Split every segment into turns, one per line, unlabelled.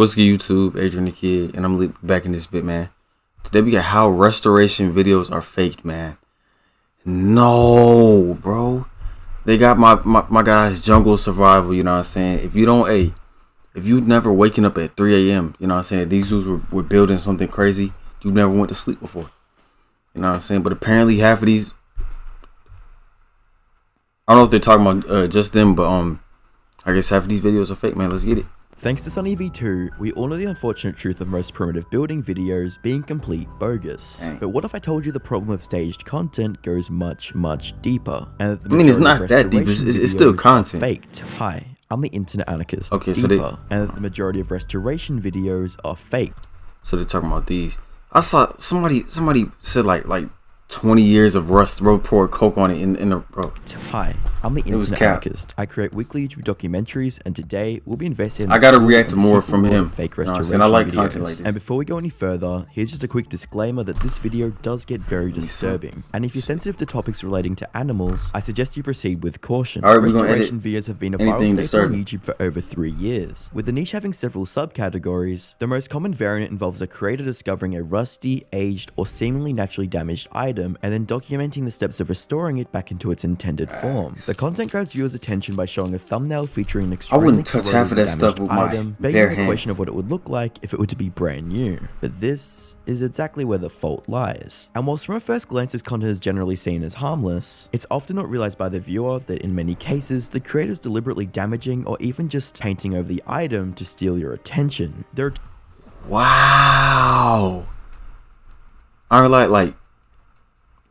What's good, YouTube? Adriannthakidd, and I'm back in this bit, man. Today we got how restoration videos are faked, man. No, bro. They got my guys jungle survival, you know what I'm saying? If you never waking up at 3 a.m., you know what I'm saying? These dudes were building something crazy. You never went to sleep before. You know what I'm saying? But apparently half of these, I don't know if they're talking about just them, but I guess half of these videos are fake, man. Let's get it.
Thanks to Sunny V2, we all know the unfortunate truth of most primitive building videos being complete bogus.
Dang.
But what if I told you the problem of staged content goes much, much deeper? And that the
It's
majority
not
of
that deep.
restoration
It's still
videos are
content.
faked. Hi, I'm the internet anarchist.
Okay, so
Deeper, and that the majority of restoration videos are faked.
So they're talking about these. I saw somebody said like 20 years of rust, bro, poured coke on it in the bro.
Hi, I'm the
was
internet
cap.
anarchist. I create weekly YouTube documentaries, and today we'll be investigating.
I gotta react to more from him.
Fake
You know what I'm
restoration
saying? I like
videos.
content like this.
And before we go any further, here's just a quick disclaimer that this video does get very disturbing. And if you're sensitive to topics relating to animals, I suggest you proceed with caution.
Alright, we're gonna edit
Restoration videos have been a
anything
viral staple on
disturbing.
YouTube for over 3 years, with the niche having several subcategories. The most common variant involves a creator discovering a rusty, aged, or seemingly naturally damaged item, and then documenting the steps of restoring it back into its intended form. The content grabs viewers' attention by showing a thumbnail featuring an extremely
wouldn't touch half of that stuff with my
item,
bare
begging the
hands.
question of what it would look like if it were to be brand new. But this is exactly where the fault lies. And whilst from a first glance this content is generally seen as harmless, it's often not realized by the viewer that in many cases the creator is deliberately damaging or even just painting over the item to steal your attention. There are
Wow. I like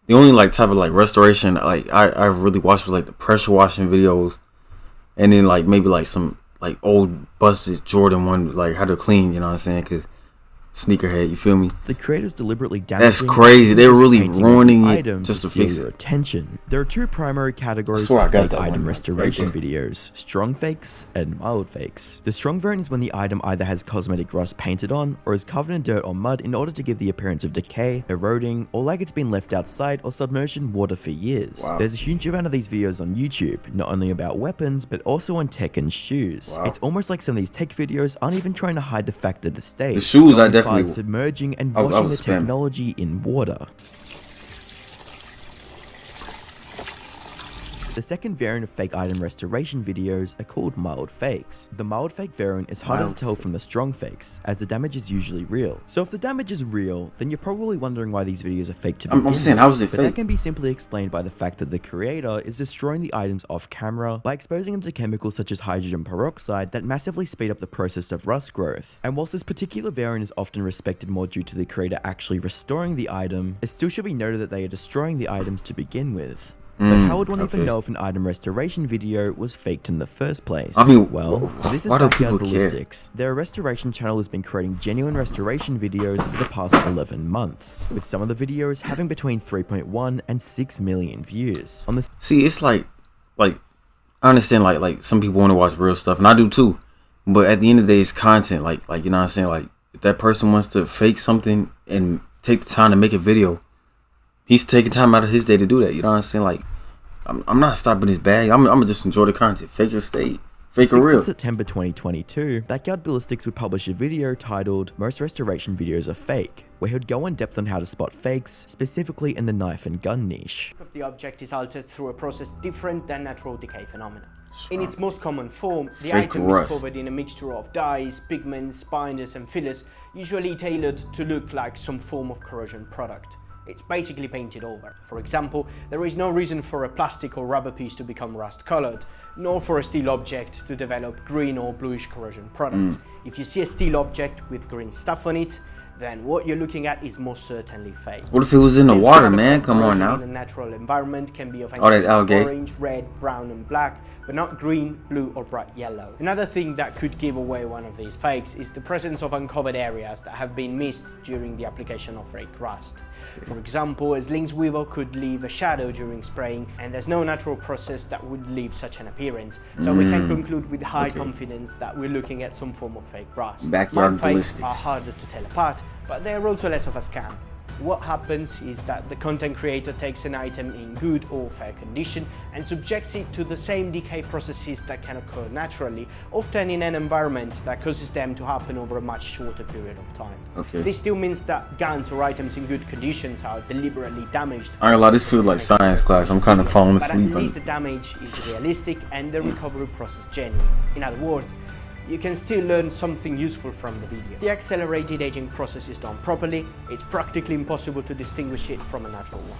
the only type of restoration I really watched was the pressure washing videos, and then maybe some old busted Jordan one, how to clean, you know what I'm saying? Cause sneakerhead, you feel me?
The creators deliberately damaging.
That's crazy. They're really
painting
ruining
the
it
item
just to
steal
fix
your
it.
attention. There are two primary categories
I
of
got
fake
that
item
one right
restoration
there.
videos: strong fakes and mild fakes. The strong variant is when the item either has cosmetic rust painted on or is covered in dirt or mud in order to give the appearance of decay, eroding, or like it's been left outside or submerged in water for years.
Wow.
There's a huge amount of these videos on YouTube, not only about weapons but also on tech and shoes.
Wow.
It's almost like some of these tech videos aren't even trying to hide the fact that the stage.
The shoes I
going as far
definitely
as submerging and
I
washing
was
the
spamming.
technology in water. The second variant of fake item restoration videos are called mild fakes. The mild fake variant is harder to tell from the strong fakes, as the damage is usually real. So if the damage is real, then you're probably wondering why these videos are fake to begin
I'm saying,
with.
how is it
But
fake?
that can be simply explained by the fact that the creator is destroying the items off camera by exposing them to chemicals such as hydrogen peroxide that massively speed up the process of rust growth. And whilst this particular variant is often respected more due to the creator actually restoring the item, it still should be noted that they are destroying the items to begin with. But how would one even know if an item restoration video was faked in the first place?
I mean,
well, this is
why do
Backyard
people care?
Ballistics. Their restoration channel has been creating genuine restoration videos for the past 11 months, with some of the videos having between 3.1 and 6 million views. On this,
See, it's like I understand like some people want to watch real stuff, and I do too. But at the end of the day, it's content. Like you know what I'm saying? If that person wants to fake something and take the time to make a video, he's taking time out of his day to do that. You know what I'm saying? I'm not stopping his bag. I'm gonna just enjoy the content. Fake or state. Fake or
6th
real.
of September 2022, Backyard Ballistics would publish a video titled "Most Restoration Videos Are Fake," where he would go in depth on how to spot fakes, specifically in the knife and gun niche.
Of the object is altered through a process different than natural decay phenomena. In its most common form, the
Fake
item
rust.
is covered in a mixture of dyes, pigments, binders and fillers, usually tailored to look like some form of corrosion product. It's basically painted over. For example, there is no reason for a plastic or rubber piece to become rust colored, nor for a steel object to develop green or bluish corrosion products. If you see a steel object with green stuff on it, then what you're looking at is most certainly fake.
What if it was in the
Since
water,
chemical
man? Come on
corrosion
now.
in a natural environment can be of
All that
any
algae.
orange, red, brown and black, but not green, blue or bright yellow. Another thing that could give away one of these fakes is the presence of uncovered areas that have been missed during the application of fake rust. For example, a Slings Weaver could leave a shadow during spraying, and there's no natural process that would leave such an appearance. So we can conclude with high confidence that we're looking at some form of fake rust.
Backyard
Mild fakes are
Ballistics.
harder to tell apart, but they're also less of a scam. What happens is that the content creator takes an item in good or fair condition and subjects it to the same decay processes that can occur naturally, often in an environment that causes them to happen over a much shorter period of time.
Okay.
This still means that guns or items in good conditions are deliberately damaged.
I ain't gonna lie, this feels like science class. I'm kind of falling
But
asleep.
at least the damage is realistic and the recovery process genuine. In other words, you can still learn something useful from the video. The accelerated aging process is done properly, it's practically impossible to distinguish it from a natural one.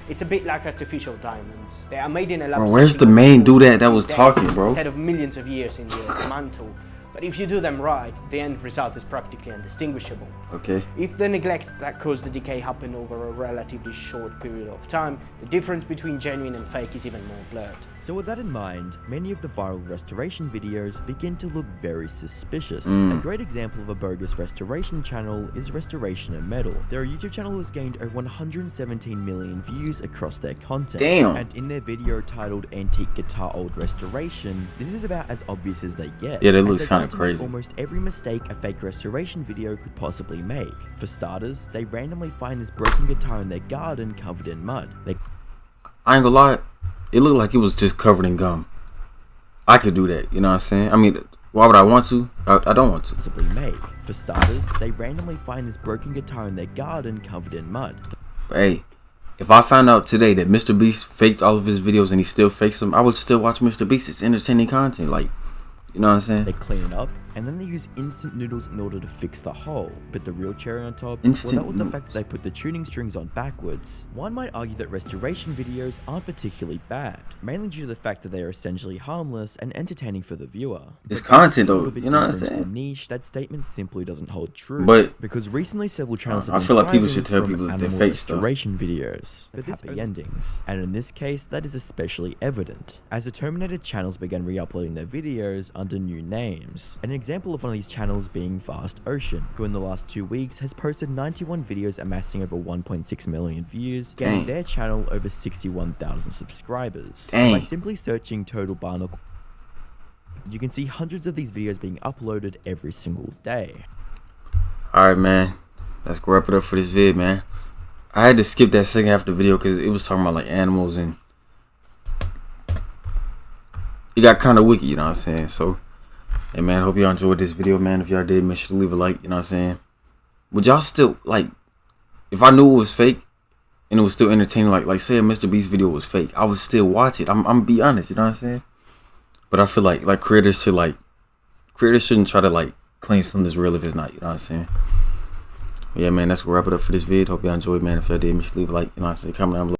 It's a bit like artificial diamonds. They are made in a lab.
Bro, where's the main dude that was talking, bro?
Instead of millions of years in the Earth's mantle. But if you do them right, the end result is practically undistinguishable.
Okay.
If the neglect that caused the decay happened over a relatively short period of time, the difference between genuine and fake is even more blurred.
So with that in mind, many of the viral restoration videos begin to look very suspicious. A great example of a bogus restoration channel is Restoration and Metal. Their YouTube channel has gained over 117 million views across their content.
Damn.
And in their video titled Antique Guitar Old Restoration, this is about as obvious as they get.
Yeah, that
as
looks
they
kinda
try to make
crazy.
Almost every mistake a fake restoration video could possibly make. For starters, they randomly find this broken guitar in their garden covered in mud.
I ain't gonna lie, it looked like it was just covered in gum. I could do that, you know what I'm saying? I mean, why would I want to? I don't want to.
Possibly make. For starters, they randomly find this broken guitar in their garden covered in mud.
But hey, if I found out today that Mr. Beast faked all of his videos and he still fakes them, I would still watch Mr. Beast. It's entertaining content, like, you know what I'm saying?
They clean it up, and then they use instant noodles in order to fix the hole. But the real cherry on top,
Instant
that was the fact
noodles.
that they put the tuning strings on backwards. One might argue that restoration videos aren't particularly bad, mainly due to the fact that they are essentially harmless and entertaining for the viewer.
It's
But
content
a
though,
little bit
you know what I'm
deeper into the
saying?
niche, that statement simply doesn't hold true.
But
because recently several channels have
I
been
feel like people
thriving
should tell
from
people that they
animal
fake stuff.
restoration videos, but this happy endings, and in this case, that is especially evident, as the Terminated channels began re-uploading their videos under new names. An example of one of these channels being Vast Ocean, who in the last 2 weeks has posted 91 videos amassing over 1.6 million views, gaining
Dang.
their channel over 61,000 subscribers.
Dang.
By simply searching Total Barnacle, you can see hundreds of these videos being uploaded every single day.
alright, man. Let's wrap it up for this vid, man. I had to skip that second half of the video because it was talking about like animals and it got kind of wicked, you know what I'm saying? So, hey man, hope y'all enjoyed this video, man. If y'all did, make sure to leave a like, you know what I'm saying? Would y'all still, like, if I knew it was fake and it was still entertaining, like say a Mr. Beast video was fake, I would still watch it. I'm gonna be honest, you know what I'm saying? But I feel like creators shouldn't try to like claim something that's real if it's not, you know what I'm saying? But yeah, man, that's gonna wrap it up for this vid. Hope y'all enjoyed, man. If y'all did, make sure to leave a like, you know what I'm saying? Comment down below.